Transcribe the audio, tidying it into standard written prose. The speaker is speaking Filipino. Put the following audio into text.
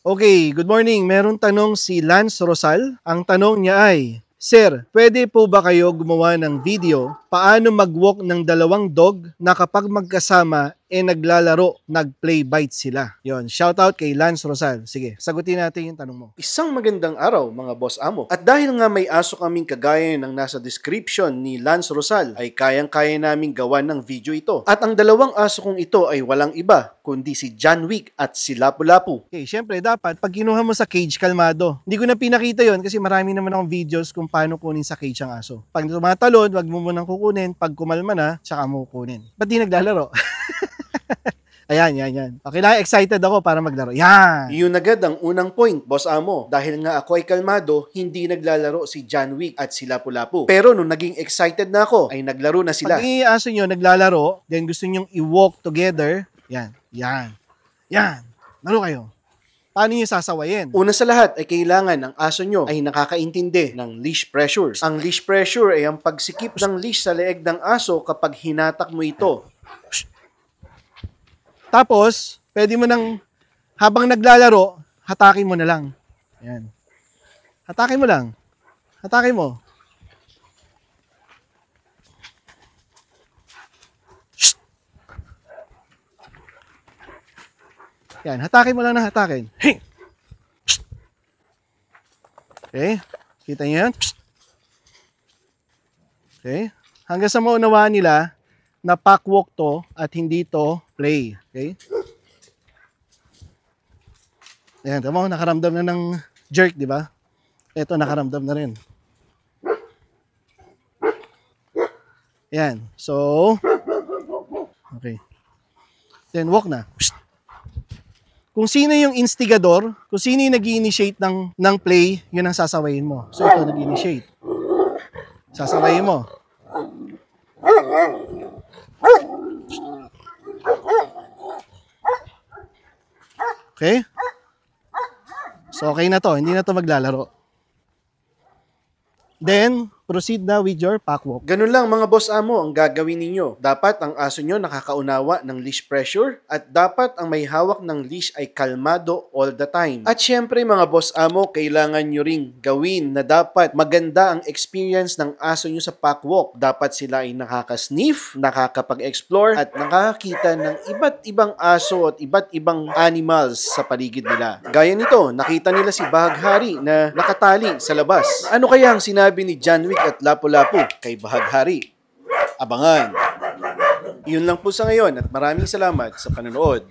Okay, good morning. Merong tanong si Lance Rosal. Ang tanong niya ay, Sir, pwede po ba kayo gumawa ng video paano mag-walk ng dalawang dog na kapag magkasama naglalaro, nag-play bite sila? Yon, shout out kay Lance Rosal. Sige, sagutin natin yung tanong mo. Isang magandang araw mga boss amo. At dahil nga may aso kaming kagaya ng nasa description ni Lance Rosal, ay kayang-kaya naming gawan ng video ito. At ang dalawang aso kong ito ay walang iba kundi si John Wick at si Lapu-Lapu. Okay, syempre dapat pag kinuha mo sa cage, kalmado. Hindi ko na pinakita yon kasi marami naman akong videos kung paano kunin sa cage ang aso. Pag tumatalon, wag mo munang kukunin. Pag kumalma na, tsaka mo kukunin. Ba't di naglalaro? Ayan. Okay lang, excited ako para maglaro. Yan! Yun agad ang unang point, boss amo. Dahil nga ako ay kalmado, hindi naglalaro si John Wick at si Lapu-Lapu. Pero nung naging excited na ako, ay naglaro na sila. Pag yung aso nyo naglalaro, then gusto nyo i-walk together, yan. Laro kayo. Paano nyo sasawayin? Una sa lahat ay kailangan ang aso nyo ay nakakaintindi ng leash pressures. Ang leash pressure ay ang pagsikip ng leash sa leeg ng aso kapag hinatak mo ito. Tapos, pwede mo nang, habang naglalaro, hatakin mo na lang. Yan. Hatakin mo lang. Hatakin mo. Shh! Yan, hatakin mo lang na hatakin. Hey! Shh! Okay? Kita niyo yan? Shh! Okay? Hanggang sa maunawaan nila na pack walk to at hindi to play. Okay? Ayan, tama mo, nakaramdam na ng jerk, di ba? Ito, nakaramdam na rin. Ayan, so, okay. Then, walk na. Kung sino yung instigador, kung sino yung nag-i-initiate ng play, yun ang sasawayin mo. So, ito nag-i-initiate. Sasawayin mo. Okay? So, okay na to. Hindi na to maglalaro. Then, proceed na with your pack walk. Ganun lang mga boss amo ang gagawin ninyo. Dapat ang aso nyo nakakaunawa ng leash pressure at dapat ang may hawak ng leash ay kalmado all the time. At syempre mga boss amo, kailangan nyo ring gawin na dapat maganda ang experience ng aso nyo sa pack walk. Dapat sila ay nakaka-sniff, nakakapag-explore at nakakakita ng iba't ibang aso at iba't ibang animals sa paligid nila. Gaya nito, nakita nila si Bahaghari na nakatali sa labas. Ano kaya ang sinabi ni John Wick at Lapu-Lapu kay Bahaghari? Abangan! Yun lang po sa ngayon at maraming salamat sa panonood.